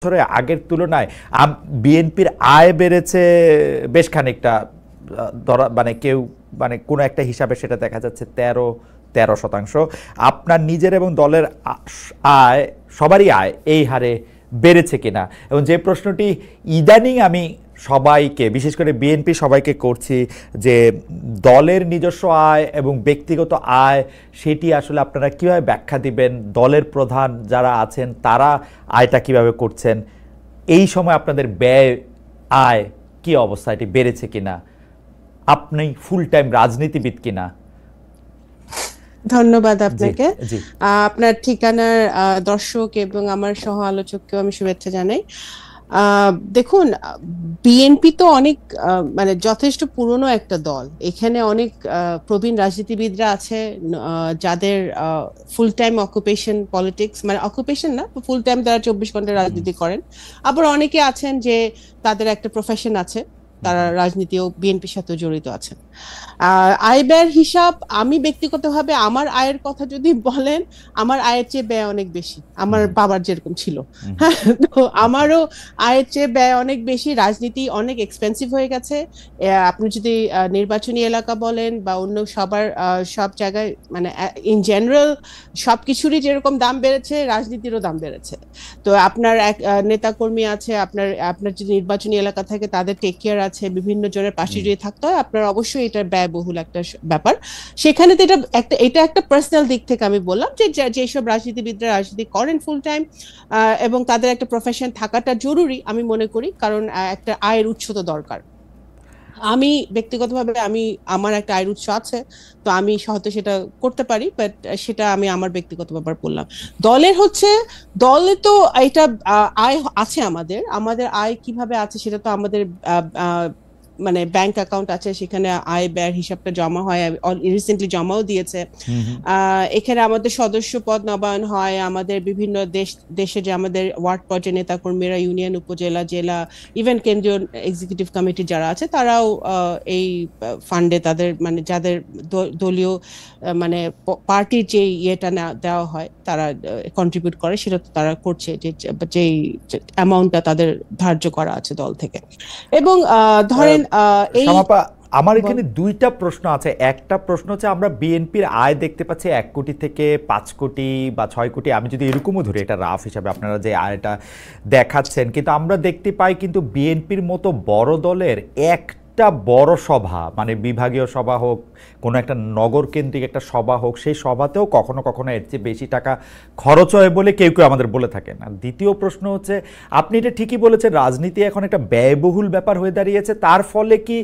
বছরে আগের তুলনায় বিএনপির আয় বেড়েছে বেশ খানিকটা, মানে কেউ মানে কোনো একটা হিসাবে সেটা দেখা যাচ্ছে 13%। আপনার নিজের এবং দলের আয়, সবারই আয় এই হারে বেড়েছে কিনা, এবং যে প্রশ্নটি ইদানিং আমি সবাইকে, বিশেষ করে বিএনপি সবাইকে করছি, যে দলের নিজস্ব আয় এবং ব্যক্তিগত আয় সেটি আসলে আপনারা কিভাবে ব্যাখ্যা দিবেন? দলের প্রধান যারা আছেন তারা আয়টা কিভাবে করছেন? এই সময় আপনাদের ব্যয়, আয় কি অবস্থা, এটি বেড়েছে কিনা? আপনি ফুল টাইম রাজনীতিবিদ কিনা? ধন্যবাদ আপনাকে। আপনার ঠিকানার দর্শক এবং আমার সহ আলোচককেও আমি শুভেচ্ছা জানাই। দেখুন, বিএনপি তো অনেক মানে যথেষ্ট পুরনো একটা দল। এখানে অনেক প্রবীণ রাজনীতিবিদরা আছে যাদের ফুল টাইম অকুপেশন পলিটিক্স, মানে অকুপেশন না, ফুল টাইম তারা 24 ঘন্টা রাজনীতি করেন। আবার অনেকে আছেন যে তাদের একটা প্রফেশন আছে, তারা রাজনীতি ও বিএনপির সাথে জড়িত আছেন। আয় ব্যয়ের হিসাব, আমি ব্যক্তিগতভাবে আমার আয়ের কথা যদি বলেন, আমার আয়ের চেয়ে ব্যয় অনেক বেশি, আমার বাবার যেরকম ছিল। হ্যাঁ, তো আমারও আয়ের চেয়ে ব্যয় অনেক বেশি। রাজনীতি অনেক এক্সপেন্সিভ হয়ে গেছে। আপনি যদি নির্বাচনী এলাকা বলেন বা অন্য সব জায়গায়, মানে ইন জেনারেল সবকিছুরই যেরকম দাম বেড়েছে, রাজনীতিরও দাম বেড়েছে। তো আপনার এক নেতাকর্মী আছে, আপনার যদি নির্বাচনী এলাকা থাকে তাদের টেক কেয়ার আছে, বিভিন্ন জনের পাশে যদি থাকতে হয়, আপনার অবশ্যই এটা ব্যয়বহুল একটা ব্যাপার। সেখানে তো এটা একটা পার্সোনাল দিক থেকে আমি বললাম যে যেসব রাজনীতিবিদরা রাজনীতি করেন ফুল টাইম এবং তাদের একটা প্রফেশন থাকাটা জরুরি আমি মনে করি, কারণ একটা আয়ের উৎস তো দরকার। আমি ব্যক্তিগতভাবে আমার একটা আয়ের উৎস আছে, তো আমি হয়তো সেটা করতে পারি, বাট সেটা আমি আমার ব্যক্তিগত ব্যাপার বললাম। দলে তো এটা আয় আছে, আমাদের আয় কিভাবে আছে সেটা তো আমাদের মানে ব্যাংক অ্যাকাউন্ট আছে, সেখানে আয় ব্যয়ের হিসাবটা জমা হয়, রিসেন্টলি জমাও দিয়েছে। এখানে আমাদের সদস্য পদ নবায়ন হয়, আমাদের বিভিন্ন দেশে যে আমাদের ওয়ার্ড পর্যায়ে নেতা কর্মীরা, ইউনিয়ন, উপজেলা, জেলা, ইভেন কেন্দ্রীয় এক্সিকিউটিভ কমিটি যারা আছে তারাও এই ফান্ডে তাদের, মানে যাদের দলীয় মানে পার্টির যে ইয়েটা দেওয়া হয় তারা কন্ট্রিবিউট করে, সেটা তো তারা করছে, যে অ্যামাউন্টটা তাদের ধার্য করা আছে দল থেকে। এবং ধরেন আমার এখানে দুইটা প্রশ্ন আছে। একটা প্রশ্ন হচ্ছে, আমরা বিএনপির আয় দেখতে পাচ্ছি 1 কোটি থেকে 5 কোটি বা 6 কোটি, আমি যদি এরকমও ধরি, এটা রাফ হিসাবে আপনারা যে আয়টা দেখাচ্ছেন, কিন্তু আমরা দেখতে পাই কিন্তু বিএনপির মতো বড় দলের একটা বড় সভা, মানে বিভাগীয় সভা হোক, কোনো একটা নগর কেন্দ্রিক একটা সভা হোক, সেই সভাতেও কখনো কখনো এর চেয়ে বেশি টাকা খরচ হয় বলে কেউ কেউ আমাদের বলে থাকেন। আর দ্বিতীয় প্রশ্ন হচ্ছে, আপনি এটা ঠিকই বলেছেন, রাজনীতি এখন একটা ব্যয়বহুল ব্যাপার হয়ে দাঁড়িয়েছে। তার ফলে কি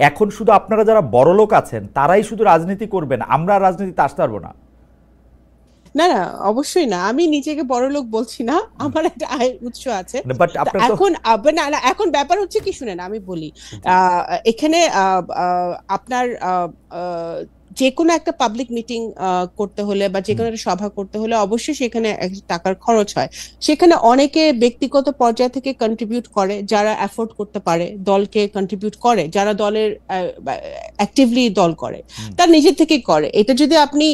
এখন শুধু আপনারা যারা বড় লোক আছেন তারাই শুধু রাজনীতি করবেন, আমরা রাজনীতিতে আসতে পারবো না? না না, অবশ্যই না। আমি নিজেকে বড় লোক বলছি না, আমার একটা আয়ের উৎস আছে। এখন ব্যাপার হচ্ছে কি, শুনেন আমি বলি। এখানে আপনার যে কোনো একটা পাবলিক মিটিং করতে হলে বা যে কোনো একটা সভা করতে হলে অবশ্যই সেখানে টাকার খরচ হয়। সেখানে অনেকে ব্যক্তিগত পর্যায় থেকে কন্ট্রিবিউট করে, যারা অ্যাফোর্ড করতে পারে দলকে কন্ট্রিবিউট করে, যারা দলের অ্যাক্টিভলি দল করে, তার নিজের থেকেই করে। এটা যদি আপনি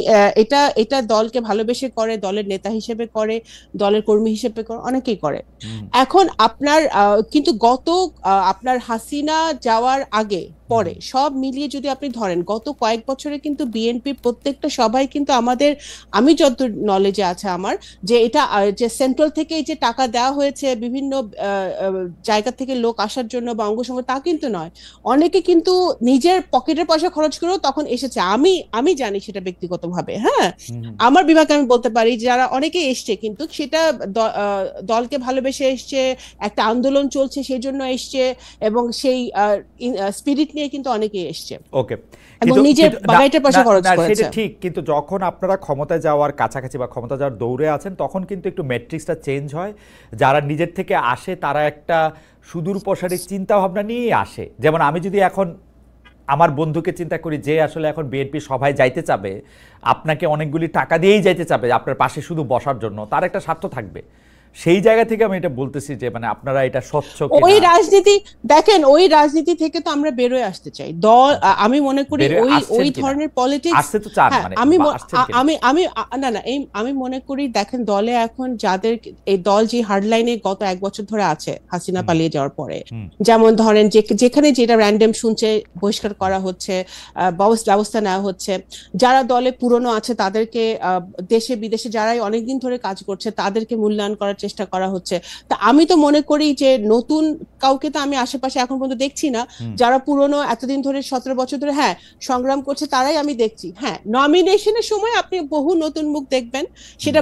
এটা দলকে ভালোবেসে করে, দলের নেতা হিসেবে করে, দলের কর্মী হিসেবে করে, অনেকেই করে। এখন কিন্তু আপনার হাসিনা যাওয়ার আগে পরে সব মিলিয়ে যদি আপনি ধরেন, গত কয়েক বছরে কিন্তু বিএনপি প্রত্যেকটা সবাই কিন্তু আমি যত নলেজে আছে আমার, যে এটা যে সেন্ট্রাল থেকে যে টাকা দেওয়া হয়েছে বিভিন্ন জায়গা থেকে লোক আসার জন্য বা অঙ্গসঙ্গ, তা কিন্তু নয়। অনেকে কিন্তু নিজের পকেটের পয়সা খরচ করেও তখন এসেছে। আমি জানি সেটা ব্যক্তিগতভাবে। হ্যাঁ, আমার বিভাগে আমি বলতে পারি যারা অনেকে এসছে, কিন্তু সেটা দলকে ভালোবেসে এসছে, একটা আন্দোলন চলছে সেই জন্য এসছে, এবং সেই স্পিরিট নিয়ে কিন্তু অনেকেই এসছে। ওকে, এবং নিজের বাগাইটের পয়সা খরচ করেছে। সেটা ঠিক, কিন্তু যখন আপনারা ক্ষমতায় যাওয়ার কাছাকাছি বা ক্ষমতা যাওয়ার দৌড়ে আছেন, তখন কিন্তু একটু ম্যাট্রিক্সটা চেঞ্জ হয়। যারা নিজের থেকে আসে তারা একটা সুদূর প্রসারী চিন্তা ভাবনা নিয়েই আসে। যেমন আমি যদি এখন আমার বন্ধুকে চিন্তা করি, যে আসলে এখন বিএনপি সভায় যাইতে চাবে, আপনাকে অনেকগুলি টাকা দিয়েই যাইতে চাবে আপনার পাশে শুধু বসার জন্য, তার একটা স্বার্থ থাকবে। সেই জায়গা থেকে আমি এটা বলতেছি যে মানে আপনারা এটা স্বচ্ছ ওই রাজনীতি দেখেন, ওই রাজনীতি থেকে তো আমরা বেরোয় আসতে চাই। দল আমি মনে করি ওই ধরনের পলিটিক্স আসতে তো চান, মানে আমি মনে করি দেখেন দলে এখন যাদের এই দল যে হার্ডলাইনে গত 1 বছর ধরে আছে হাসিনা পালিয়ে যাওয়ার পরে, যেমন ধরেন যেখানে যেটা র্যান্ডম শুনছে বহিষ্কার করা হচ্ছে, ব্যবস্থা নেওয়া হচ্ছে। যারা দলে পুরনো আছে তাদেরকে দেশে বিদেশে যারাই অনেকদিন ধরে কাজ করছে তাদেরকে মূল্যায়ন করার চেষ্টা করা হচ্ছে। তা আমি তো মনে করি যে নতুন কাউকে তো আমি আশেপাশে এখন পর্যন্ত দেখছি না। যারা পুরনো এতদিন ধরে 17 বছর ধরে সংগ্রাম করছে তারাই আমি দেখছি। নমিনেশনের সময় আপনি বহু নতুন মুখ দেখবেন, সেটা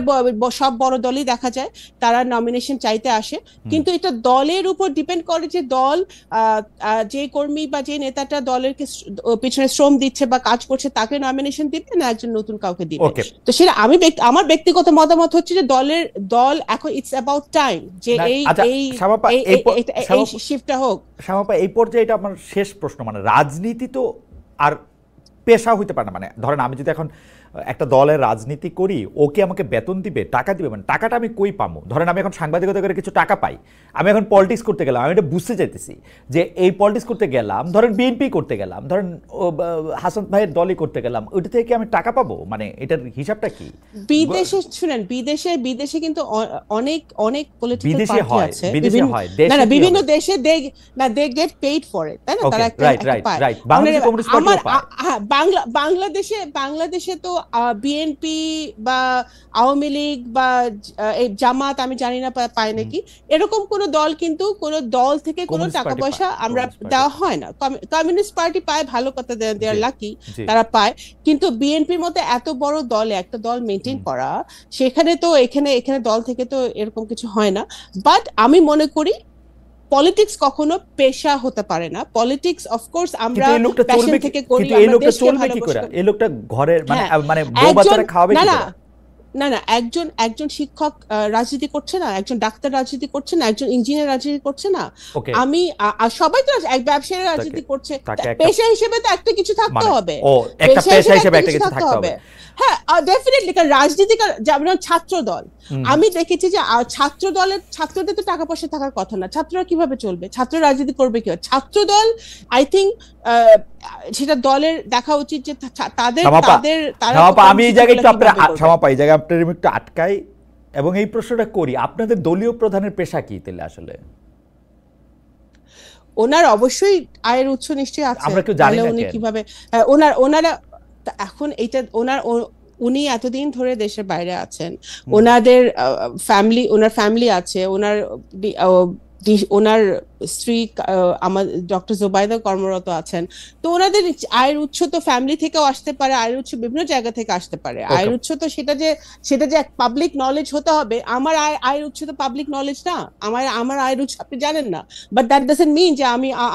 সব বড় দলই দেখা যায়, তারা নমিনেশন চাইতে আসে। কিন্তু এটা দলের উপর ডিপেন্ড করে যে দল যে কর্মী বা যে নেতাটা দলের পিছনে শ্রম দিচ্ছে বা কাজ করছে তাকে নমিনেশন দিবে না একজন নতুন কাউকে দিবে। তো সেটা আমার ব্যক্তিগত মতামত হচ্ছে যে দল এখন ইটস অ্যাবাউট টাইম যে এই শিফটটা হোক। শ্যামাপা, এই পর্যায়ে এটা আমার শেষ প্রশ্ন, মানে রাজনীতি তো আর পেশা হইতে পারে না। মানে ধরেন আমি যদি এখন একটা দলের রাজনীতি করি, ওকে আমাকে বেতন দিবে, টাকা দিবে, মানে টাকাটা আমি কই পাবো? ধরেন আমি এখন সাংবাদিকতা করে কিছু টাকা পাই, আমি এখন পলিটিক্স করতে গেলাম, আমি এটা বুঝতে চাইতেছি যে এই পলিটিক্স করতে গেলাম, ধরেন বিএনপি করতে গেলাম, ধরেন হাসান ভাইয়ের দলই করতে গেলাম, ওইটা থেকে আমি টাকা পাবো, মানে এটার হিসাবটা কি? বিদেশে শুনেন, বিদেশে কিন্তু অনেক পলিটিক্যাল পার্টি আছে, বিভিন্ন দেশে they get paid for it, তাই না? তারা বাংলাদেশে তো বিএনপি বা আওয়ামী লীগ বা জামাত আমি জানি না পায় নাকি, এরকম কোন দল কিন্তু কোন দল থেকে কোনো টাকা পয়সা আমরা দেওয়া হয় না। কমিউনিস্ট পার্টি পায়, ভালো কথা, দেয়ার লাকি, তারা পায়। কিন্তু বিএনপির মতো এত বড় দলে একটা দল মেনটেন করা, সেখানে তো এখানে দল থেকে তো এরকম কিছু হয় না। বাট আমি মনে করি পলিটিক্স কখনো পেশা হতে পারে না। পলিটিক্স অফকোর্স আমরা প্যাশন থেকে করি। এই লোকটা চলবে কি করে? এই লোকটা ঘরের মানে বউ বাচ্চারা খাওয়াবে কি করে? না, একজন শিক্ষক রাজনীতি করছে না, একজন ডাক্তার রাজনীতি করছে না, একজন ইঞ্জিনিয়ার রাজনীতি করছে না, আমি সবাই তো এক ব্যবসায়ী রাজনীতি করছে। পেশা হিসেবে তো একটা কিছু থাকতে হবে, পেশা হিসেবে একটা কিছু থাকতে হবে। হ্যাঁ, ডেফিনেটলি। কারণ রাজনীতি, যেমন ছাত্র দল, আমি দেখেছি যে ছাত্রদের তো টাকা পয়সা থাকার কথা না, ছাত্ররা কিভাবে চলবে, ছাত্র রাজনীতি করবে কিভাবে? ছাত্র দল আই থিঙ্ক সেটা দলের দেখা উচিত যে আমি এই জায়গায় একটু আপনার একটু আটকাই এবং এই প্রশ্নটা করি, আপনাদের দলীয় প্রধানের পেশা কি তাহলে? আসলে ওনার অবশ্যই আয়ের উৎস নিশ্চয়ই আছে, আমরা কেউ জানি না উনি কিভাবে ওনারা এখন এইটা উনি এতদিন ধরে দেশের বাইরে আছেন, ওনার ফ্যামিলি আছে, ওনার স্ত্রী আমার ডক্টর জোবাইদা কর্মরত আছেন। তো ওনাদের আয়ের উৎস তো ফ্যামিলি থেকেও আসতে পারে, আয়ের উৎস বিভিন্ন জায়গা থেকে আসতে পারে। আয়ের উৎস তো সেটা যে পাবলিক নলেজ হতে হবে। আমার আয়ের উৎস তো পাবলিক নলেজ না, আমার আয়ের উৎস আপনি জানেন না, বাট দ্যাট ডাজন্ট মিন যে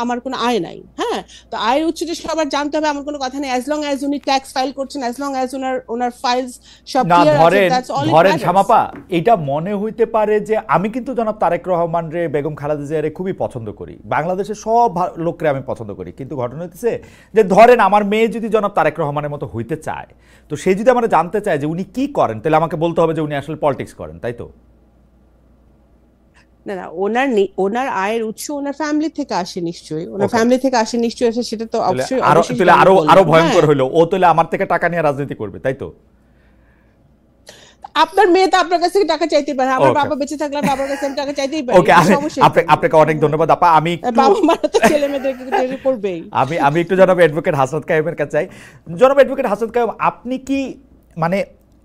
আমার কোনো আয় নাই। হ্যাঁ, তো আয়ের উৎস যে সবার জানতে হবে আমার কোনো কথা নেই। অ্যাজ লং অ্যাজ উনি ট্যাক্স ফাইল করছেন, অ্যাজ লং অ্যাজ ওনার ফাইলস সব ক্লিয়ার আছে, দ্যাটস অল। ধরেন শামাপা, এটা মনে হইতে পারে যে আমি কিন্তু জনাব তারেক রহমান রে, বেগম খালেদা জিয়ারে খুবই পছন্দ করি, বাংলাদেশের সব লোককে আমি পছন্দ করি, কিন্তু ঘটনা হচ্ছে যে ধরেন আমার মেয়ে যদি জনাব তারেক রহমানের মতো হইতে চায়, তো সে যদি আমরা জানতে চায় যে উনি কি করেন, তাহলে আমাকে বলতে হবে যে উনি আসলে পলিটিক্স করেন, তাই তো? না, ওনার আয়ের উৎস ওনার ফ্যামিলি থেকে আসে নিশ্চয়ই, সেটা তো অবশ্যই আরো ভয়ঙ্কর হলো, ও তাহলে আমার থেকে টাকা নিয়ে রাজনীতি করবে, তাই তো? আপনার মেয়ে তো আপনার কাছ থেকে টাকা চাইতে পারে, আমার বাবা বেঁচে থাকলে বাবার কাছে টাকা চাইতেই পারে। আপনাকে অনেক ধন্যবাদ আপা। আমি বাবা মারা তো ছেলে মেয়েদেরকে করবেই। আমি একটু জনাব অ্যাডভোকেট হাসান কাইমের কাছে চাই। জনাব অ্যাডভোকেট হাসান কাইম,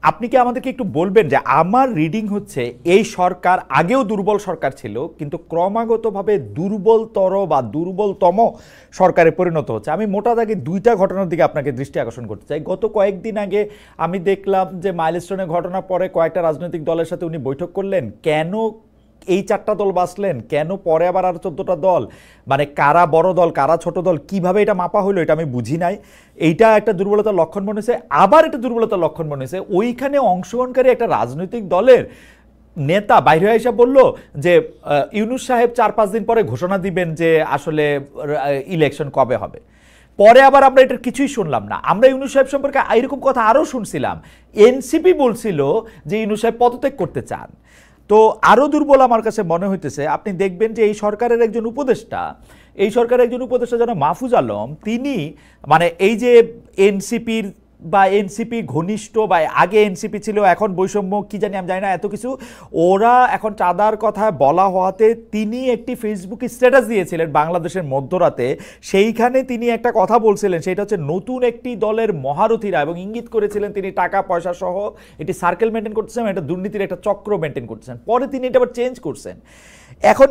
আপনি কি আমাদেরকে একটু বলবেন যে আমার রিডিং হচ্ছে এই সরকার আগেও দুর্বল সরকার ছিল, কিন্তু ক্রমাগতভাবে দুর্বলতর বা দুর্বলতম সরকারে পরিণত হচ্ছে। আমি মোটা দাগে দুইটা ঘটনার দিকে আপনাকে দৃষ্টি আকর্ষণ করতে চাই। গত কয়েকদিন আগে আমি দেখলাম যে মাইলস্টোনের ঘটনা পরে কয়েকটা রাজনৈতিক দলের সাথে উনি বৈঠক করলেন। কেন এই 4টা দল বাঁচলেন, কেন পরে আবার আরো 14টা দল, মানে কারা বড় দল কারা ছোট দল, কিভাবে এটা মাপা হলো এটা আমি বুঝি নাই। এইটা একটা দুর্বলতার লক্ষণ মনে হয়েছে। আবার এটা দুর্বলতার লক্ষণ মনে হয়েছে ওইখানে অংশগ্রহণকারী একটা রাজনৈতিক দলের নেতা বাইরে এসে বলল যে ইউনূস সাহেব 4-5 দিন পরে ঘোষণা দিবেন যে আসলে ইলেকশন কবে হবে। পরে আবার আমরা এটার কিছুই শুনলাম না। আমরা ইউনূস সাহেব সম্পর্কে এরকম কথা আরও শুনছিলাম, এনসিপি বলছিল যে ইউনূস সাহেব পদত্যাগ করতে চান। তো আরো দুর্বল আমার কাছে মনে হইতেছে, আপনি দেখবেন যে এই সরকারের একজন উপদেষ্টা, যেন মাহফুজ আলম, তিনি মানে এই যে এনসিপির বা এনসিপি ঘনিষ্ঠ বা আগে এনসিপি ছিল, এখন বৈষম্য কি জানি আমি জানি না এত কিছু, ওরা এখন চাঁদার কথা বলা হওয়াতে তিনি একটি ফেসবুকে স্ট্যাটাস দিয়েছিলেন বাংলাদেশের মধ্যরাতে। সেইখানে তিনি একটা কথা বলছিলেন, সেটা হচ্ছে নতুন একটি দলের মহারথীরা, এবং ইঙ্গিত করেছিলেন তিনি টাকা পয়সা সহ এটি সার্কেল মেনটেন করতেছেন, এটা দুর্নীতির একটা চক্র মেনটেন করতেছেন। পরে তিনি এটা আবার চেঞ্জ করছেন। এখন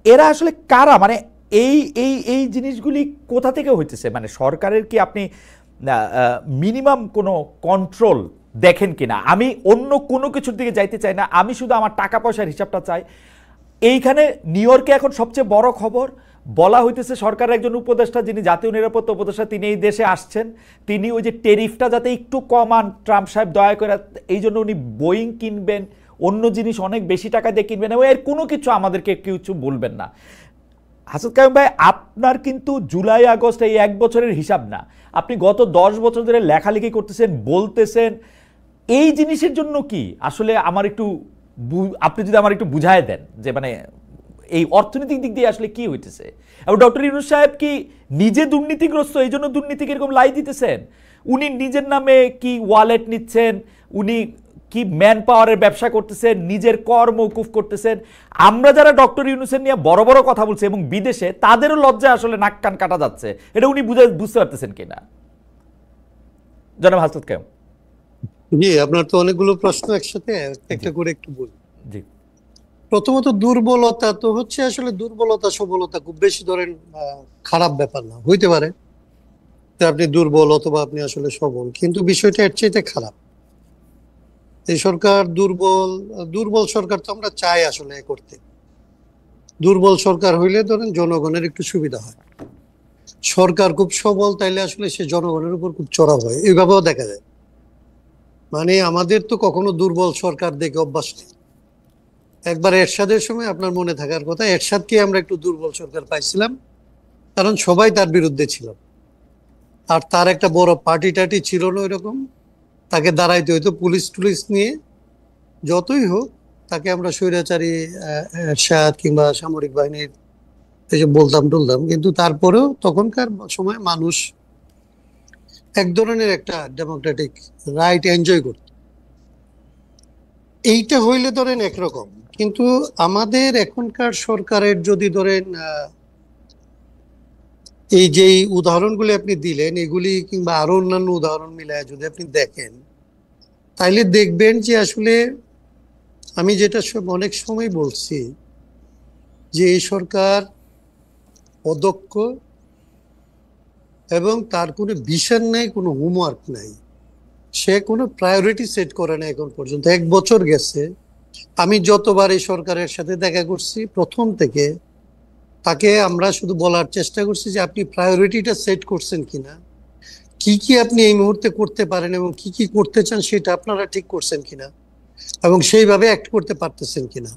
এরা আসলে কারা, মানে এই এই এই জিনিসগুলি কোথা থেকে হইতেছে? মানে সরকারের কি আপনি মিনিমাম কোনো কন্ট্রোল দেখেন কিনা? আমি অন্য কোনো কিছুর দিকে যাইতে চাই না, আমি শুধু আমার টাকা পয়সার হিসাবটা চাই। এইখানে নিউ ইয়র্কে এখন সবচেয়ে বড় খবর বলা হইতেছে, সরকারের একজন উপদেষ্টা, যিনি জাতীয় নিরাপত্তা উপদেষ্টা, তিনি এই দেশে আসছেন, তিনি ওই যে টেরিফটা যাতে একটু কমান ট্রাম্প সাহেব দয়া করে, এই জন্য উনি বোয়িং কিনবেন, অন্য জিনিস অনেক বেশি টাকা দিয়ে কিনবেন, এবং এর কোনো কিছু আমাদেরকে কিছু বলবেন না। হাসান কাইম ভাই, আপনার কিন্তু জুলাই আগস্ট এই এক বছরের হিসাব না, আপনি গত 10 বছর ধরে লেখালেখি করতেছেন, বলতেছেন। এই জিনিসের জন্য কি আসলে আমার একটু আপনি যদি আমার একটু বুঝায় দেন যে মানে এই অর্থনৈতিক দিক দিয়ে আসলে কি হইতেছে, এবং ডক্টর ইউনূস সাহেব কি নিজে দুর্নীতিগ্রস্ত, এই জন্য দুর্নীতিকে এরকম লাই দিতেছেন? উনি নিজের নামে কি ওয়ালেট নিচ্ছেন, উনি কি ম্যান পাওয়ারের ব্যবসা করতেছেন, নিজের কর মওকুফ করতেছেন। আমরা যারা ডক্টর ইউনূসের নিয়ে বড় বড় কথা বলছি এবং বিদেশে, তাদেরও লজ্জায় আসলে নাক কান কাটা যাচ্ছে। এটা উনি বুঝতে পারতেছেন কিনা? জনাব হাসনাত কাইম। জি, আপনার তো অনেকগুলো প্রশ্ন একসাথে, একটা করে একটু বলি। জি, প্রথমত দুর্বলতা তো হচ্ছে, আসলে দুর্বলতা সবলতা খুব বেশি ধরেন খারাপ ব্যাপার না, হইতে পারে যে আপনি দুর্বল অথবা আপনি আসলে সবল, কিন্তু বিষয়টা এর চাইতে খারাপ। এই সরকার দুর্বল সরকার তো আমরা চাই আসলে করতে। দুর্বল সরকার হইলে ধরেন জনগণের একটু সুবিধা হয়। সরকার খুব সবল তাইলে আসলে সে জনগণের উপর খুব চড়াও হয়, এইভাবেও দেখা যায়। মানে আমাদের তো কখনো দুর্বল সরকার দেখে অভ্যাস নেই। একবার এরশাদের সময় আপনার মনে থাকার কথা, এরশাদকে আমরা একটু দুর্বল সরকার পাইছিলাম, কারণ সবাই তার বিরুদ্ধে ছিল, আর তার একটা বড় পার্টি টাটি ছিল না ওইরকম, তাকে দাঁড়াইতে হইতো পুলিশ টুলিশ নিয়ে। যতই হোক তাকে আমরা স্বৈরাচারী এরশাদ কিংবা সামরিক বাহিনীর এসব বলতাম টলতাম, কিন্তু তারপরেও তখনকার সময় মানুষ এক ধরনের একটা ডেমোক্রেটিক রাইট এনজয় করত। এইটা হইলে ধরেন একরকম, কিন্তু আমাদের এখনকার সরকারের যদি ধরেন এই যে উদাহরণগুলি আপনি দিলেন, এগুলি কিংবা আরো অন্যান্য উদাহরণ মিলায় যদি আপনি দেখেন, তাইলে দেখবেন যে আসলে আমি যেটা অনেক সময় বলছি যে এই সরকার অদক্ষ এবং তার কোনো ভিশন নাই, কোনো হোমওয়ার্ক নাই, সে কোনো প্রায়োরিটি সেট করে না এখন পর্যন্ত। 1 বছর গেছে, আমি যতবার এই সরকারের সাথে দেখা করছি প্রথম থেকে, তাকে আমরা শুধু বলার চেষ্টা করছি যে আপনি প্রায়োরিটিটা সেট করছেন কিনা, কি কি আপনি এই মুহূর্তে করতে পারেন এবং কি কি করতে চান সেটা আপনারা ঠিক করছেন কিনা, এবং সেইভাবে অ্যাক্ট করতে পারতেছেন কিনা।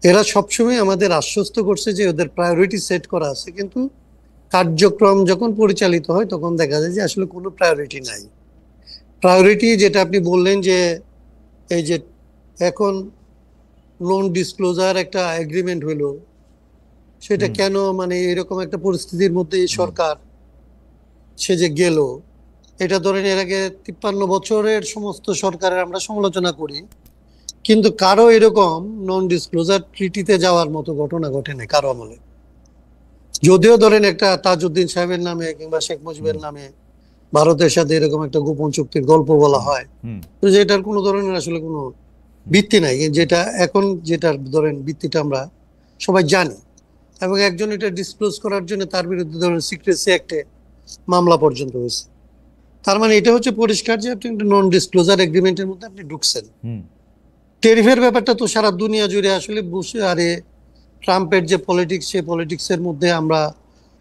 এরা সবসময় আমাদের আশ্বস্ত করছে যে ওদের প্রায়োরিটি সেট করা আছে, কিন্তু কার্যক্রম যখন পরিচালিত হয় তখন দেখা যায় যে আসলে কোনো প্রায়োরিটি নাই। প্রায়োরিটি যেটা আপনি বললেন যে এই যে এখন নন ডিসক্লোজার একটা এগ্রিমেন্ট হইলো, সেটা কেন, মানে এরকম একটা পরিস্থিতির মধ্যে এই সরকার সে যে গেল, এটা ধরেন এর আগে 53 বছরের সমস্ত সরকারের আমরা সমালোচনা করি, কিন্তু কারো এরকম নন ডিসক্লোজার ট্রিটিতে যাওয়ার মতো ঘটনা ঘটে নাই কারো আমলে। যদিও ধরেন একটা তাজউদ্দিন সাহেবের নামে কিংবা শেখ মুজিবের নামে ভারতের সাথে এরকম একটা গোপন চুক্তির গল্প বলা হয়, তো যেটার কোনো ধরনের আসলে কোনো ভিত্তি নাই, যেটা এখন যেটার ধরেন ভিত্তিটা আমরা সবাই জানি, এবং একজন এটা ডিসক্লোজ করার জন্য তার বিরুদ্ধে ধরেন সিক্রেসি অ্যাক্টে মামলা পর্যন্ত হয়েছে। তার মানে এটা হচ্ছে পরিষ্কার যে আপনি একটা নন ডিসক্লোজার এগ্রিমেন্টের মধ্যে আপনি ঢুকছেন। টেরিফের ব্যাপারটা তো সারা দুনিয়া জুড়ে আসলে বসে, আরে ট্রাম্পের যে পলিটিক্স, সেই পলিটিক্সের মধ্যে আমরা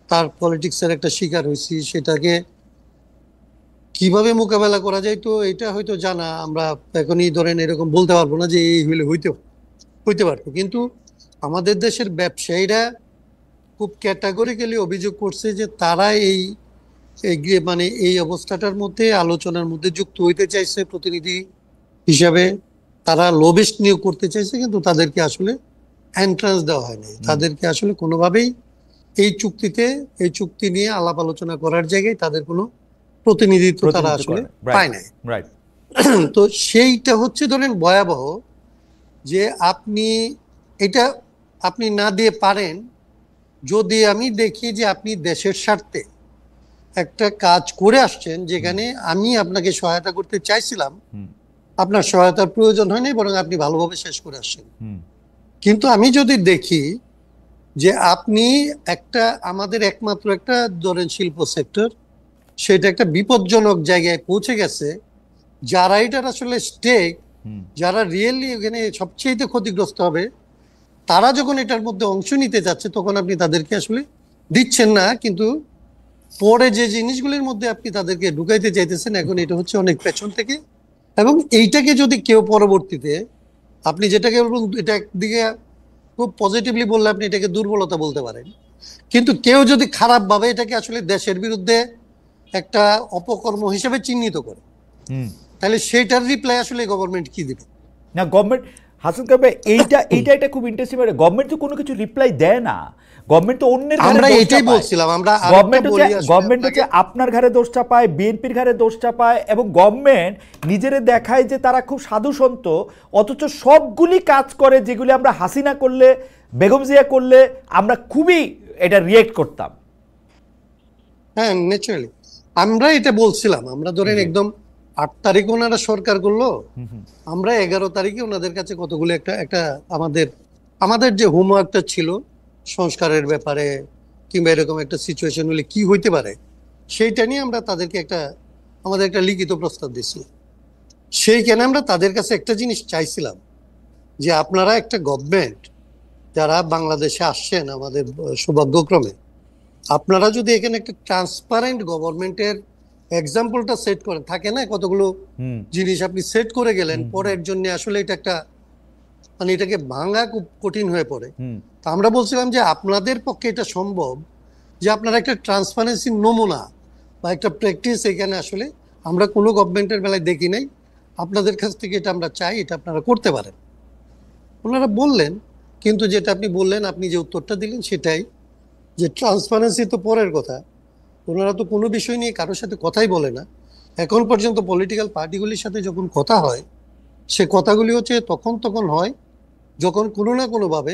তার পলিটিক্সের একটা শিকার হয়েছি, সেটাকে কিভাবে মোকাবেলা করা যায় তো এটা হয়তো জানা, আমরা এখনই ধরেন এরকম বলতে পারবো না যে এই হইলে হইতে পারতো। কিন্তু আমাদের দেশের ব্যবসায়ীরা খুব ক্যাটাগরিক্যালি অভিযোগ করছে যে তারা এই এই অবস্থাটার মধ্যে আলোচনার মধ্যে যুক্ত হইতে চাইছে প্রতিনিধি হিসাবে, তারা লবিস্ট নিয়োগ করতে চাইছে, কিন্তু তাদেরকে আসলে এন্ট্রান্স দেওয়া হয়নি। তাদেরকে আসলে কোনোভাবেই এই চুক্তি নিয়ে আলাপ আলোচনা করার জায়গায় তাদের কোনো প্রতিনিধিত্ব তারা আসলে পায় নাই। তো সেইটা হচ্ছে ধরেন ভয়াবহ, যে এটা আপনি না দিয়ে পারেন, যদি আমি দেখি যে আপনি দেশের স্বার্থে একটা কাজ করে আসছেন, যেখানে আমি আপনাকে সহায়তা করতে চাইছিলাম, আপনার সহায়তার প্রয়োজন হয়নি, বরং আপনি ভালোভাবে শেষ করে আসছেন। কিন্তু আমি যদি দেখি যে আপনি আমাদের একমাত্র একটা ধরেন শিল্প সেক্টর, সেটা একটা বিপজ্জনক জায়গায় পৌঁছে গেছে, যারা এটার আসলে স্টেক, যারা রিয়েলি এখানে সবচেয়ে ক্ষতিগ্রস্ত হবে, তারা যখন এটার মধ্যে অংশ নিতে যাচ্ছে, তখন আপনি তাদেরকে আসলে দিচ্ছেন না। কিন্তু পরে যে জিনিসগুলির মধ্যে আপনি তাদেরকে ঢুকাইতে চাইতেছেন, এখন এটা হচ্ছে অনেক পেছন থেকে। এবং এইটাকে যদি কেউ পরবর্তীতে, আপনি যেটাকে বলুন, এটা একদিকে খুব পজিটিভলি বললে আপনি এটাকে দুর্বলতা বলতে পারেন, কিন্তু কেউ যদি খারাপ ভাবে এটাকে আসলে দেশের বিরুদ্ধে একটা অপকর্ম হিসেবে চিহ্নিত করে, তাহলে সেটার রিপ্লাই আসলে গভর্নমেন্ট কি দিবে? না, গভর্নমেন্ট হাসান কাবে এইটা খুব ইন্টারেস্টিং, গভর্নমেন্ট তো কোনো কিছু রিপ্লাই দেয় না। গভর্নমেন্ট তো অন্যের ঘাড়ে, আমরা এটাই বলছিলাম, আমরা গভর্নমেন্ট হচ্ছে আপনার ঘাড়ে দোষ চাপায়, বিএনপির ঘাড়ে দোষ চাপায়, এবং গভর্নমেন্ট নিজেরে দেখায় যে তারা খুব সাধু সন্ত, অথচ সবগুলি কাজ করে যেগুলি আমরা হাসিনা করলে, বেগম জিয়া করলে আমরা খুবই এটা রিয়েক্ট করতাম। হ্যাঁ, ন্যাচারালি আমরা এটা বলছিলাম। আমরা ধরেন একদম 8 তারিখ ওনারা সরকার করলো, আমরা 11 তারিখে ওনাদের কাছে কতগুলো একটা আমাদের যে হোমওয়ার্কটা ছিল সংস্কারের ব্যাপারে, কিংবা এরকম একটা সিচুয়েশন হলে কি হইতে পারে, সেইটা নিয়ে আমরা তাদেরকে আমাদের একটা লিখিত প্রস্তাব দিয়েছিলাম। সেইখানে আমরা তাদের কাছে একটা জিনিস চাইছিলাম, যে আপনারা একটা গভর্নমেন্ট যারা বাংলাদেশে আসছেন আমাদের সৌভাগ্যক্রমে, আপনারা যদি এখানে একটা ট্রান্সপারেন্ট গভর্নমেন্টের এক্সাম্পলটা সেট করেন, থাকে না কতগুলো জিনিস আপনি সেট করে গেলেন, পরের জন্য আসলে এটা একটা মানে এটাকে ভাঙা খুব কঠিন হয়ে পড়ে। তা আমরা বলছিলাম যে আপনাদের পক্ষে এটা সম্ভব, যে আপনারা একটা ট্রান্সপারেন্সির নমুনা বা একটা প্র্যাকটিস এখানে আসলে আমরা কোনো গভর্নমেন্টের বেলায় দেখি নাই, আপনাদের কাছ থেকে এটা আমরা চাই, এটা আপনারা করতে পারেন। ওনারা বললেন, কিন্তু যেটা আপনি বললেন, আপনি যে উত্তরটা দিলেন সেটাই, যে ট্রান্সপারেন্সি তো পরের কথা, ওনারা তো কোনো বিষয় নিয়ে কারোর সাথে কথাই বলে না এখন পর্যন্ত। পলিটিক্যাল পার্টিগুলির সাথে যখন কথা হয়, সে কথাগুলি হচ্ছে তখন হয় যখন কোনো না কোনো ভাবে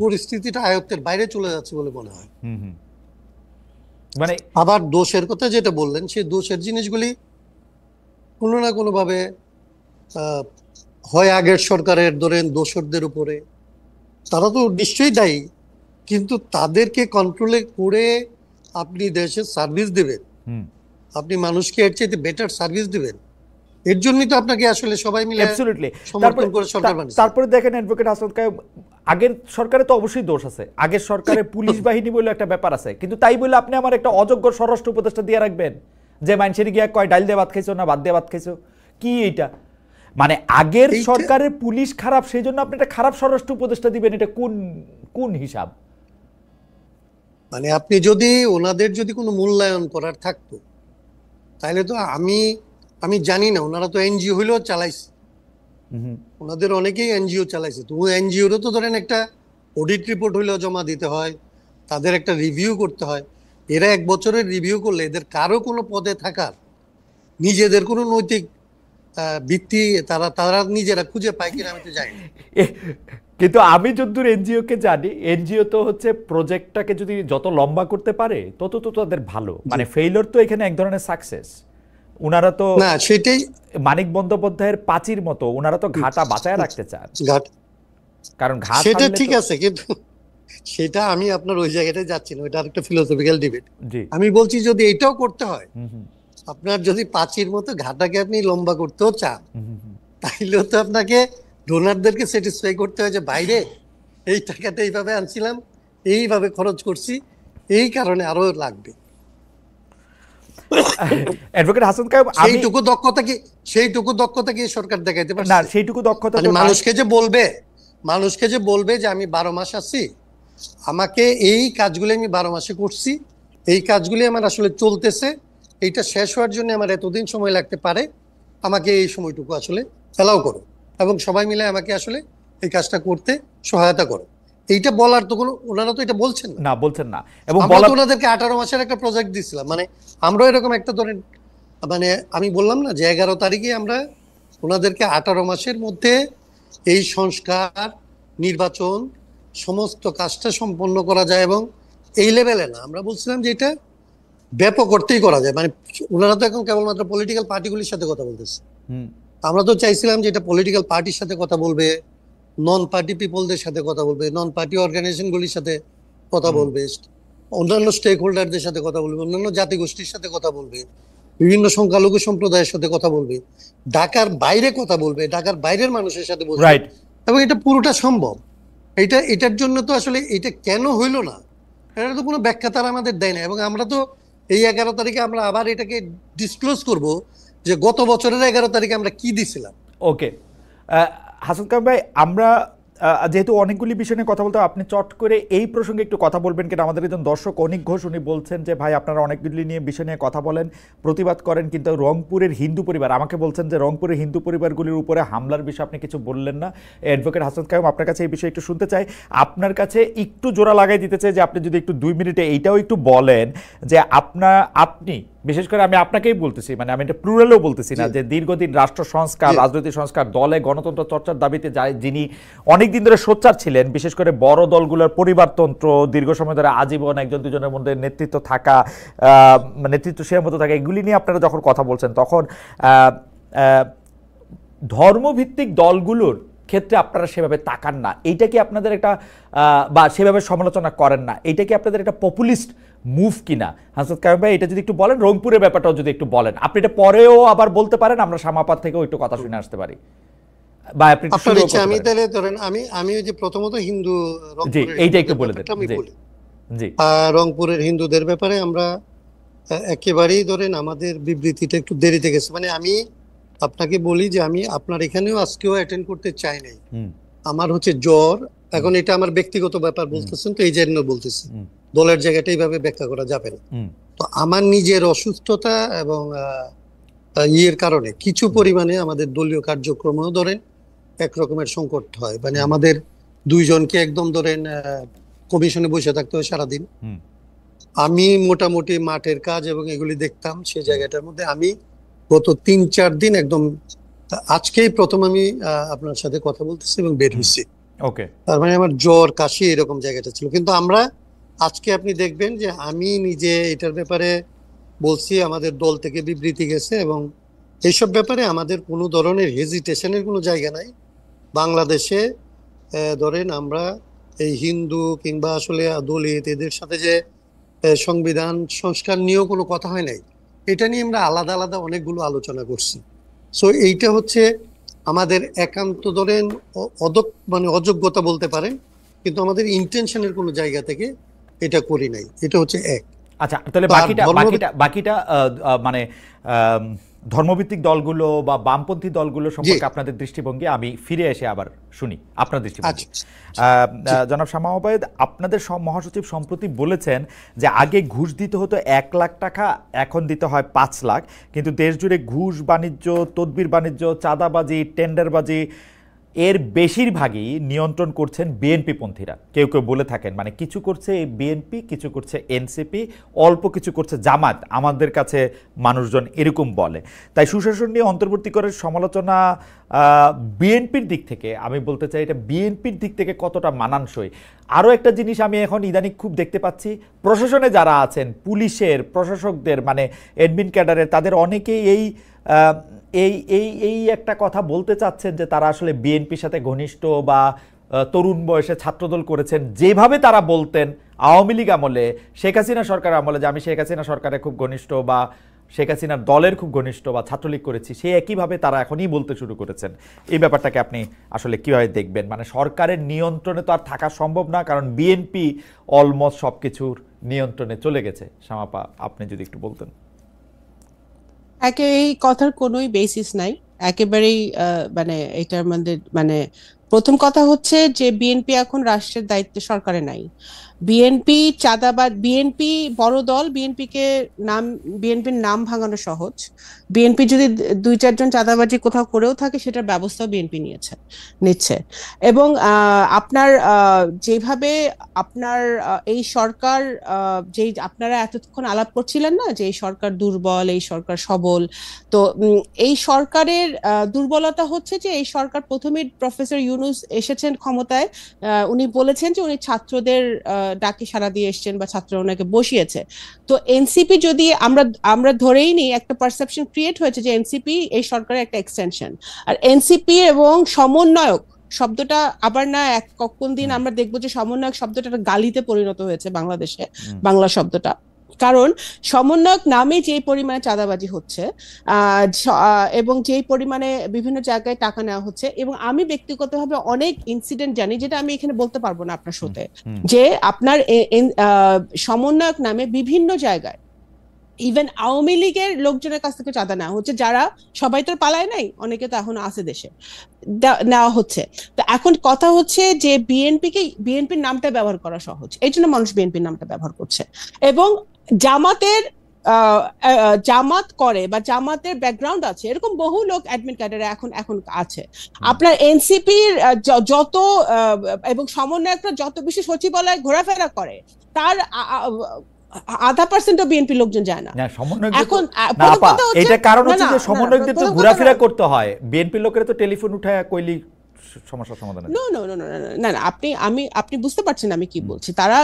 পরিস্থিতিটা আয়ত্তের বাইরে চলে যাচ্ছে বলে মনে হয়। মানে আবার দোষের কথা যেটা বললেন, সেই দোষের জিনিসগুলি কোনো না কোনো ভাবে হয় আগের সরকারের ধরেন দোসরদের উপরে, তারা তো নিশ্চয়ই দায়ী, কিন্তু তাদেরকে কন্ট্রোলে করে আপনি দেশে সার্ভিস দিবেন, আপনি মানুষকে এর চাইতে বেটার সার্ভিস দিবেন, এর জন্যই তো আপনাকে আসলে সবাই মিলে সমর্থন করে সরকার বানিয়েছে। তারপরে দেখেন অ্যাডভোকেট হাসান কায়েম, আগের সরকারে তো অবশ্যই দোষ আছে, আগের সরকারে পুলিশ বাহিনী বলে একটা ব্যাপার আছে, কিন্তু তাই বলে আপনি আমার একটা অযোগ্য স্বরাষ্ট্র উপদেষ্টা দিয়ে রাখবেন, যে মানুষের গিয়া কয় ডাল দিয়ে ভাত খাইছো না ভাত দিয়ে ভাত খাইছো, কি এইটা? মানে আগের সরকারের পুলিশ খারাপ, সেই জন্য আপনি একটা খারাপ স্বরাষ্ট্র উপদেষ্টা দিবেন, এটা কোন হিসাব? মানে আপনি যদি ওনাদের যদি কোনো মূল্যায়ন করার থাকতো, তাহলে তো আমি জানি না, ওনারা তো এনজিও হইলেও চালাইছে, ওনাদের অনেকেই এনজিও চালাইছে, তো এনজিওরও তো ধরেন একটা অডিট রিপোর্ট হইলেও জমা দিতে হয়, তাদের একটা রিভিউ করতে হয়। এরা 1 বছরের রিভিউ করলে এদের কারো কোনো পদে থাকার নিজেদের কোনো নৈতিক ভিত্তি তারা নিজেরা খুঁজে পায় কিনা আমি তো জানি না। কিন্তু আমি যতদূর এনজিও কে জানি, এনজিও তো হচ্ছে প্রজেক্টটাকে যদি যত লম্বা করতে পারে তত তো তাদের ভালো, মানে ফেইলিওর তো এখানে এক ধরনের সাকসেস। উনারা তো না, সেটাই মানিক বন্দ্যোপাধ্যায়ের পাঁচির মতো, উনারা তো ঘাটা বাঁচায় রাখতে চান, কারণ ঘাট সেটা ঠিক আছে, কিন্তু সেটা আমি আপনার ওই জায়গাটায় যাচ্ছি না, ওইটা আরেকটা ফিলোসফিক্যাল ডিবেট। আমি বলছি যদি এটাও করতে হয়, আপনার যদি পাঁচির মতো ঘাটাকে আপনি লম্বা করতেও চান, তাইলেও তো আপনাকে ডোনারদেরকে স্যাটিসফাই করতে হয় যে বাইরে এই টাকাটা এইভাবে আনছিলাম, এইভাবে খরচ করছি, এই কারণে আরো লাগবে। অ্যাডভোকেট হাসান কায়েম, সেইটুকু দক্ষতা কি সরকার দেখাইতে পারছে না? সেইটুকু দক্ষতা মানুষকে যে বলবে যে আমি 12 মাস আছি, আমাকে এই কাজগুলি আমি 12 মাসে করছি, এই কাজগুলি আমার আসলে চলতেছে, এইটা শেষ হওয়ার জন্য আমার এতদিন সময় লাগতে পারে, আমাকে এই সময়টুকু আসলে অ্যালাউ করো। এবং সবাই মিলে আমাকে আসলে এই কাজটা করতে সহায়তা করো। এইটা বলার তো কোনো, ওনারা তো এটা বলছেন না, বলছেন না। এবং আমরা তো ওনাদেরকে 18 মাসের একটা প্রজেক্ট দিছিলাম, মানে আমরা এরকম একটা ধরেন, মানে আমি বললাম না যে 11 তারিখে আমরা ওনাদেরকে 18 মাসের মধ্যে এই সংস্কার, নির্বাচন, সমস্ত কাজটা সম্পন্ন করা যায়। এবং এই লেভেলে না, আমরা বলছিলাম যে এটা ব্যাপক অর্থেই করা যায়। মানে ওনারা তো এখন কেবলমাত্র পলিটিক্যাল পার্টিগুলির সাথে কথা বলতেছে, আমরা তো চাইছিলাম যে এটা পলিটিক্যাল পার্টির সাথে কথা বলবে, নন পার্টি পিপলদের সাথে কথা বলবে, নন পার্টি অর্গানাইজেশনগুলির সাথে কথা বলবে, অন্যান্য স্টেক হোল্ডারদের সাথে কথা বলবে, অন্যান্য জাতিগোষ্ঠীর সাথে কথা বলবে, বিভিন্ন সংখ্যালঘু সম্প্রদায়ের সাথে কথা বলবে, ঢাকার বাইরে কথা বলবে, ঢাকার বাইরের মানুষের সাথে বলবে। এবং এটা পুরোটা সম্ভব। এটার জন্য তো আসলে এটা কেন হইলো না, এটা তো কোনো ব্যাখ্যা তারা আমাদের দেয় না। এবং আমরা তো এই 11 তারিখে আমরা আবার এটাকে ডিসক্লোজ করব যে গত বছরের 11 তারিখে আমরা কি দিছিলাম। ওকে, হাসান কামাল ভাই, আমরা যেহেতু অনেকগুলি বিষয় নিয়ে কথা বলতে, আপনি চট করে এই প্রসঙ্গে একটু কথা বলবেন কিনা? আমাদের একজন দর্শক অনিক ঘোষ, উনি বলছেন যে ভাই আপনারা অনেকগুলি নিয়ে বিষয় নিয়ে কথা বলেন, প্রতিবাদ করেন, কিন্তু রংপুরের হিন্দু পরিবার, আমাকে বলছেন যে রংপুরের হিন্দু পরিবারগুলির উপরে হামলার বিষয়ে আপনি কিছু বললেন না। অ্যাডভোকেট হাসান কামাল, আপনার কাছে এই বিষয়ে একটু শুনতে চাই। আপনার কাছে একটু জোড়া লাগাই দিতে চাই যে আপনি যদি একটু 2 মিনিটে এইটাও একটু বলেন যে আপনি বিশেষ করে, আমি আপনাকেই বলতেছি, মানে আমি এটা প্লুরালও বলতেছি না, যে দীর্ঘদিন রাষ্ট্র সংস্কার, রাজনৈতিক সংস্কার, দলে গণতন্ত্র চর্চার দাবিতে যিনি অনেক দিন ধরে সোচ্চার ছিলেন, বিশেষ করে বড় দলগুলোর পরিবারতন্ত্র, দীর্ঘ সময় ধরে আজীবন একজন দুজনের মধ্যে নেতৃত্ব থাকা, নেতৃত্ব সীমাবদ্ধ থাকা, এগুলি নিয়ে আপনারা যখন কথা বলছেন, তখন ধর্মভিত্তিক দলগুলোর ক্ষেত্রে আপনারা সেভাবে তাকান না। এইটা কি আপনাদের একটা, বা সেভাবে সমালোচনা করেন না, এইটা কি আপনাদের একটা পপুলিস্ট মুভ কিনা? হাসান কামাল ভাই, এটা যদি একটু বলেন, রংপুরের ব্যাপারটাও যদি একটু বলেন। আপনি এটা পরেও আবার বলতে পারেন, আমরা সামাপাত থেকেও একটু কথা শুনে আসতে পারি, বা আপনি আপনার ইচ্ছা। আমি তাহলে ধরেন আমি ওই যে প্রথমত হিন্দু, জি, এইটা একটু বলে দেন। জি, রংপুরের হিন্দুদের ব্যাপারে আমরা একেবারেই ধরেন আমাদের বিবৃতিটা একটু দেরিতে গেছে। মানে আমি আপনাকে বলি যে আমি আপনার এখানেও আজকেও অ্যাটেন্ড করতে চাই নাই। আমার হচ্ছে জ্বর, এখন এটা আমার ব্যক্তিগত ব্যাপার বলতেছেন তো, এই জন্য বলতেছি, দলের জায়গাটা এইভাবে ব্যাখ্যা করা যাবে না। তো আমার নিজের অসুস্থতা এবং ইয়ের কারণে কিছু পরিমাণে আমাদের দলীয় কার্যক্রমেও ধরেন একরকমের সংকট হয়। মানে আমাদের 2 জনকে একদম ধরেন কমিশনে বসে থাকতে হয় সারাদিন। আমি মোটামুটি মাঠের কাজ এবং এগুলি দেখতাম, সেই জায়গাটার মধ্যে আমি গত 3-4 দিন একদম, আজকেই প্রথম আমি আপনার সাথে কথা বলতেছি এবং বের হচ্ছি। ওকে, তার মানে আমার জ্বর, কাশি এরকম জায়গাটা ছিল। কিন্তু আমরা আজকে আপনি দেখবেন যে আমি নিজে এটার ব্যাপারে বলছি, আমাদের দল থেকে বিবৃতি গেছে, এবং এইসব ব্যাপারে আমাদের কোনো ধরনের হেজিটেশনের কোনো জায়গা নাই। বাংলাদেশে ধরেন আমরা এই হিন্দু কিংবা আসলে দলিত এদের সাথে যে সংবিধান সংস্কার নিয়েও কোনো কথা হয় নাই, এটা নিয়ে আমরা আলাদা আলাদা অনেকগুলো আলোচনা করছি। সো এইটা হচ্ছে আমাদের একান্ত ধরেন মানে অযোগ্যতা বলতে পারেন, কিন্তু আমাদের ইন্টেনশনের কোনো জায়গা থেকে এটা করি নাই। এটা হচ্ছে এক। আচ্ছা, তাহলে বাকিটা মানে ধর্মভিত্তিক দলগুলো বা বামপন্থী দলগুলো সম্পর্কে আপনাদের দৃষ্টিভঙ্গি আমি ফিরে এসে আবার শুনি আপনার দৃষ্টিভঙ্গি। জনাব শামা ওবায়েদ, আপনাদের মহাসচিব সম্প্রতি বলেছেন যে আগে ঘুষ দিতে হতো 1 লাখ টাকা, এখন দিতে হয় 5 লাখ, কিন্তু দেশ জুড়ে ঘুষ বাণিজ্য, তদবির বাণিজ্য, চাঁদাবাজি, টেন্ডারবাজি এর বেশিরভাগই নিয়ন্ত্রণ করছেন বিএনপি পন্থীরা। কেউ কেউ বলে থাকেন মানে কিছু করছে বিএনপি, কিছু করছে এনসিপি, অল্প কিছু করছে জামাত, আমাদের কাছে মানুষজন এরকম বলে। তাই সুশাসন নিয়ে অন্তর্বর্তী করে সমালোচনা বিএনপির দিক থেকে, আমি বলতে চাই এটা বিএনপির দিক থেকে কতটা মানানসই। আরও একটা জিনিস আমি এখন ইদানিং খুব দেখতে পাচ্ছি, প্রশাসনে যারা আছেন, পুলিশের, প্রশাসকদের, মানে অ্যাডমিন ক্যাডারের, তাদের অনেকেই এই একটা কথা বলতে চাচ্ছেন যে তারা আসলে বিএনপির সাথে ঘনিষ্ঠ বা তরুণ বয়সে ছাত্রদল করেছেন, যেভাবে তারা বলতেন আওয়ামী লীগ আমলে, শেখ হাসিনা সরকারের আমলে যে আমি শেখ হাসিনা সরকারের খুব ঘনিষ্ঠ বা শেখ হাসিনার দলের খুব ঘনিষ্ঠ বা ছাত্রলীগ করেছি, সে একইভাবে তারা এখনই বলতে শুরু করেছেন। এই ব্যাপারটাকে আপনি আসলে কীভাবে দেখবেন? মানে সরকারের নিয়ন্ত্রণে তো আর থাকা সম্ভব না, কারণ বিএনপি অলমোস্ট সব কিছুর নিয়ন্ত্রণে চলে গেছে। শামাপা, আপনি যদি একটু বলতেন। এই কথার কোনোই বেসিস নাই, একেবারেই মানে এটার মধ্যে মানে প্রথম কথা হচ্ছে যে বিএনপি এখন রাষ্ট্রের দায়িত্বে সরকারে নাই। বিএনপি চাঁদাবাদ, বিএনপি বড় দল, বিএনপির নাম ভাঙানো সহজ। বিএনপি যদি 2-4 জন চাঁদাবাজি কোথাও করেও থাকে সেটার ব্যবস্থাও বিএনপি নিচ্ছে। এবং আপনার যেভাবে আপনার এই সরকার, যেই আপনারা এতক্ষণ আলাপ করছিলেন না যে এই সরকার দুর্বল, এই সরকার সবল, তো এই সরকারের দুর্বলতা হচ্ছে যে এই সরকার প্রথমে প্রফেসর ইউনূস এসেছেন ক্ষমতায়, উনি বলেছেন যে উনি ছাত্রদের ডাকে সাড়া দিয়ে এসছেন বা ছাত্ররা ওনাকে বসিয়েছে। তো এনসিপি যদি আমরা ধরেই নিই, একটা পারসেপশন ক্রিয়েট হয়েছে যে এনসিপি এই সরকারের একটা এক্সটেনশন। আর এনসিপি এবং সমন্বয়ক শব্দটা আবার না কোন দিন আমরা দেখবো যে সমন্বয়ক শব্দটা একটা গালিতে পরিণত হয়েছে বাংলাদেশে, বাংলা শব্দটা। কারণ সমন্বয়ক নামে যে পরিমাণে চাঁদাবাজি হচ্ছে এবং যেই পরিমাণে বিভিন্ন জায়গায় টাকা নেওয়া হচ্ছে, এবং আমি ব্যক্তিগতভাবে অনেক ইনসিডেন্ট জানি যেটা আমি এখানে বলতে পারবো না আপনার সাথে, যে আপনার সমন্বয়ক নামে বিভিন্ন জায়গায় ইভেন আওয়ামী লীগের লোকজনের কাছ থেকে চাঁদা নেওয়া হচ্ছে, যারা সবাই তো পালায় নাই, অনেকে তো এখন আছে দেশে, নেওয়া হচ্ছে। তো এখন কথা হচ্ছে যে বিএনপির নামটা ব্যবহার করা সহজ, এই জন্য মানুষ বিএনপির নামটা ব্যবহার করছে। এবং জামাত করে বা জামাতের ব্যাকগ্রাউন্ড আছে এরকম বহু লোক অ্যাডমিন ক্যাডারে এখন আছে। আপনার এনসিপির যত এবং সমন্বয়করা যত বেশি সচিবালয় ঘোরাফেরা করে তার 0.5% বিএনপি লোকজন যায় না। এখন এটা কারণ হচ্ছে যে সমন্বয়কদের তো ঘোরাফেরা করতে হয়, বিএনপি লোকেরা তো টেলিফোন উঠায় কইলি সমস্যা সমাধান। না আপনি বুঝতে পারছেন আমি কি বলছি। তারা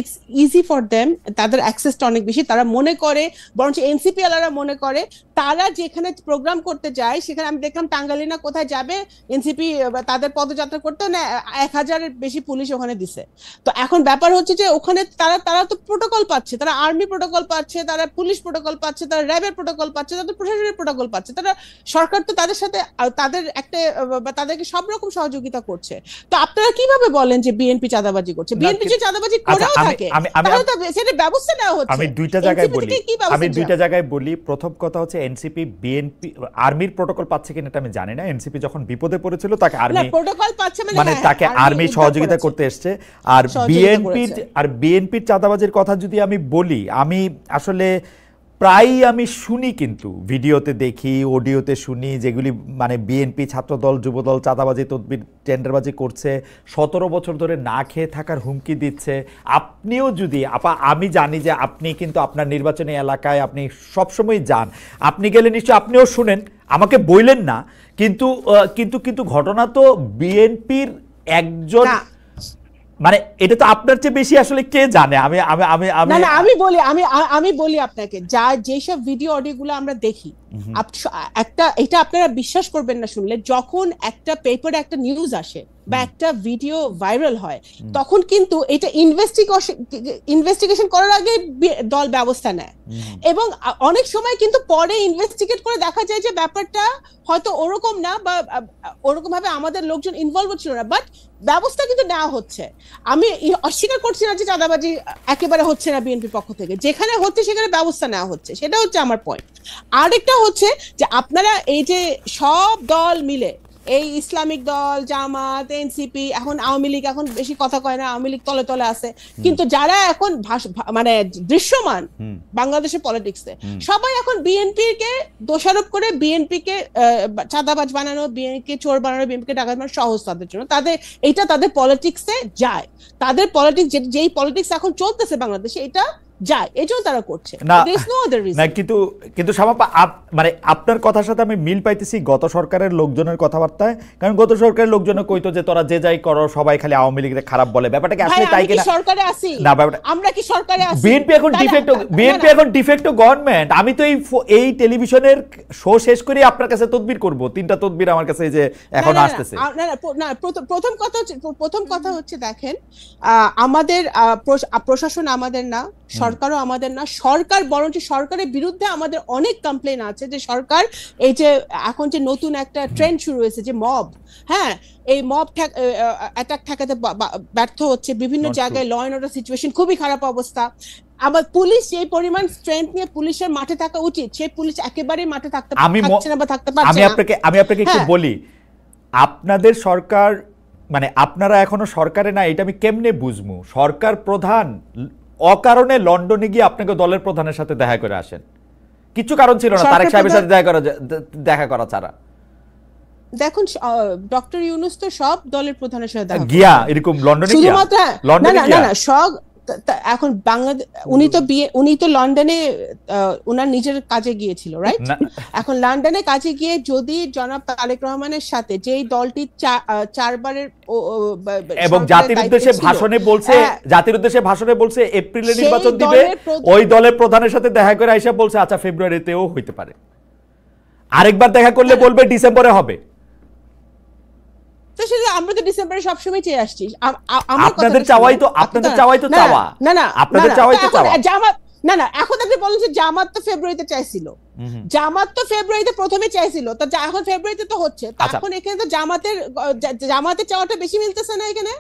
ইটস ইজি ফর দেম, তাদের অ্যাক্সেসটা অনেক বেশি। তারা মনে করে, বরঞ্চ এনসিপি আলারা মনে করে তারা যেখানে প্রোগ্রাম করতে যায় সেখানে, আমি দেখলাম টাঙ্গালিনা কোথায় যাবে এনসিপি তাদের পদযাত্রা করতে না 1000-এর বেশি পুলিশ ওখানে দিছে। তো এখন ব্যাপার হচ্ছে যে ওখানে তারা তো প্রোটোকল পাচ্ছে, তারা আর্মি প্রোটোকল পাচ্ছে, তারা পুলিশ প্রোটোকল পাচ্ছে, তারা র্যাবের প্রোটোকল পাচ্ছে, তাদের প্রশাসনের প্রোটোকল পাচ্ছে। তারা সরকার তো তাদের সাথে তাদেরকে সব রকম সহযোগিতা করছে। তো আপনারা কিভাবে বলেন যে বিএনপি চাঁদাবাজি করছে? বিএনপি যে চাঁদাবাজি করেও থাকে তাহলে তো সেটা ব্যবস্থা নেওয়া হচ্ছে। আমি দুইটা জায়গায় বলি। প্রথম কথা হচ্ছে এনসিপি বিএনপি আর্মির প্রোটোকল পাচ্ছে কিনা এটা আমি জানি না। এনসিপি যখন বিপদে পড়েছিল তাকে আর্মি প্রোটোকল পাচ্ছে, মানে তাকে আর্মি সহযোগিতা করতে এসছে। আর বিএনপির চাঁদাবাজির কথা যদি আমি বলি, আমি আসলে প্রায়ই আমি শুনি, কিন্তু ভিডিওতে দেখি, অডিওতে শুনি, যেগুলি মানে বিএনপি ছাত্রদল যুবদল চাঁদাবাজি তদবির টেন্ডারবাজি করছে, 17 বছর ধরে না খেয়ে থাকার হুমকি দিচ্ছে। আপনিও যদি আমি জানি যে আপনি কিন্তু আপনার নির্বাচনী এলাকায় আপনি সবসময় যান, আপনি গেলে নিশ্চয়ই আপনিও শুনেন, আমাকে বললেন না, কিন্তু কিন্তু কিন্তু ঘটনা তো বিএনপির একজন, মানে এটা তো আপনার চেয়ে বেশি আসলে কে জানে। আমি বলি আপনাকে, যেসব ভিডিও অডিওগুলো আমরা দেখি, এটা আপনারা বিশ্বাস করবেন না শুনলে, যখন একটা পেপারে একটা নিউজ আসে বা একটা ভিডিও ভাইরাল হয়, তখন কিন্তু এটা ইনভেস্টিগেশন করার আগে দল ব্যবস্থা নেয়, এবং অনেক সময় কিন্তু পরে ইনভেস্টিগেট করে দেখা যায় যে ব্যাপারটা হয়তো ওরকম না, বা ওরকম ভাবে আমাদের লোকজন ইনভলভ ছিল না, বাট ব্যবস্থা কিন্তু নেওয়া হচ্ছে। আমি অস্বীকার করছি না যে চাঁদাবাজি একেবারে হচ্ছে না বিএনপির পক্ষ থেকে, যেখানে হচ্ছে সেখানে ব্যবস্থা নেওয়া হচ্ছে, সেটা হচ্ছে আমার পয়েন্ট। আরেকটা হচ্ছে যে আপনারা এই যে সব দল মিলে, এই ইসলামিক দল, জামাত, এনসিপি, এখন আওয়ামী লীগ এখন বেশি কথা কয় না, আওয়ামী লীগ তলে তলে আছে, কিন্তু যারা এখন মানে দৃশ্যমান বাংলাদেশের পলিটিক্সে, সবাই এখন বিএনপির কে দোষারোপ করে বিএনপিকে চাঁদাবাজ বানানো, বিএনপিকে চোর বানানো, বিএনপিকে ডাকাত বানানো সহজ তাদের জন্য। এটা তাদের পলিটিক্সে যায়, তাদের পলিটিক্স যেই পলিটিক্স এখন চলতেছে বাংলাদেশে এটা যায়, এজন্য তারা করছে না। কিন্তু মানে আপনার কথার সাথে আমি মিল পাইতেছি গত সরকারের লোকজনের কথাবার্তায়, কারণ গত সরকারের লোকজন কইতো যে তোরা যে যাই করো সবাই খালি আওয়ামী লীগের খারাপ বলে। ব্যাপারটা কি আসলে তাই কিনা? সরকারে আছি না, আমরা কি সরকারে আছি? বিএনপি এখন ডিফেক্টো গভর্নমেন্ট। আমি তো এই টেলিভিশনের শো শেষ করে আপনার কাছে তদবির করব, 3টা তদবির আমার কাছে যে এখন আসতেছে। না, প্রথম কথা হচ্ছে দেখেন, আমাদের প্রশাসন আমাদের না, সরকারও আমাদের না। সরকার বরঞ্চ সরকারের বিরুদ্ধে আমাদের অনেক কমপ্লেন আছে যে সরকার এই যে এখন যে নতুন একটা ট্রেন্ড শুরু হয়েছে যে মব, হ্যাঁ, এই মব অ্যাটাক ঠেকাতে ব্যর্থ হচ্ছে। বিভিন্ন জায়গায় ল এন্ড অর্ডার সিচুয়েশন খুবই খারাপ অবস্থা। আবার পুলিশ যে পরিমাণ স্ট্রেংথ নিয়ে পুলিশের মাঠে থাকা উচিত, সেই পুলিশ একেবারেই মাঠে থাকতে পারছে না বা থাকতে পারছে না। আমি আপনাকে একটু বলি, আপনাদের সরকার মানে আপনারা এখনো সরকারে না, এটা আমি কেমনে বুঝবো? সরকার প্রধান অকারণে লন্ডনে গিয়ে আপনাকে দলের প্রধানের সাথে দেখা করে আসেন, কিছু কারণ ছিল না তারেক সাহেবের সাথে দেখা করা ছাড়া। দেখুন ডক্টর ইউনূস তো সব দলের প্রধানের সাথে দেখা গিয়া এরকম লন্ডনে গিয়া লন্ডনে গিয়া না সব এখন বাংলাদেশ উনি তো লন্ডনে ওনার নিজের কাজে গিয়েছিল, রাইট? এখন লন্ডনে কাজে গিয়ে যদি জনাব তারেক রহমানের সাথে যেই দলটি 4 বারের এবং জাতির উদ্দেশ্যে ভাষণে বলছে এপ্রিলে নির্বাচন দিবে, ওই দলের প্রধানের সাথে দেখা করে আইসা বলছে আচ্ছা ফেব্রুয়ারিতেও হইতে পারে, আরেকবার দেখা করলে বলবে ডিসেম্বরে হবে। তো সেটা আমরা তো ডিসেম্বরে সবসময় চেয়ে আসছি। আপনাদের চাওয়াই তো চাওয়া, না আপনাদের চাওয়াই তো চাওয়া। জামাত না এখন আপনি বলেন যে জামাত তো ফেব্রুয়ারিতে চাইছিল, জামাত তো ফেব্রুয়ারিতে প্রথমে চাইছিল, তো এখন ফেব্রুয়ারিতে তো হচ্ছে, এখন এখানে তো জামাতের চাওয়াটা বেশি মিলতেছে না এখানে।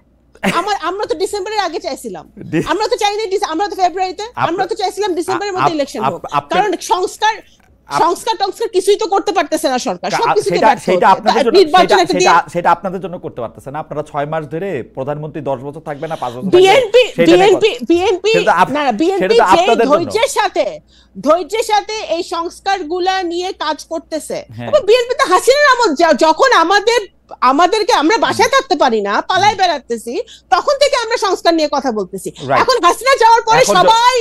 আমরা তো ডিসেম্বরের আগে চাইছিলাম, আমরা তো চাইনি আমরা তো ফেব্রুয়ারিতে, আমরা তো চাইছিলাম ডিসেম্বরের মধ্যে ইলেকশন হোক, কারণ সংস্কার কিছুই তো করতে পারতেছে না সরকার, সেটা আপনাদের জন্য করতে পারতেছে না। আপনারা 6 মাস ধরে প্রধানমন্ত্রী 10 বছর থাকবে না 5 বছর ধৈর্যের সাথে এই সংস্কারগুলা নিয়ে কাজ করতেছে। বিএনপি তো হাসিনার আমল, যখন আমাদেরকে আমরা বাসায় থাকতে পারি না, পালায় বেড়াতেছি, তখন থেকে আমরা সংস্কার নিয়ে কথা বলতেছি। এখন হাসিনা যাওয়ার পরে সবাই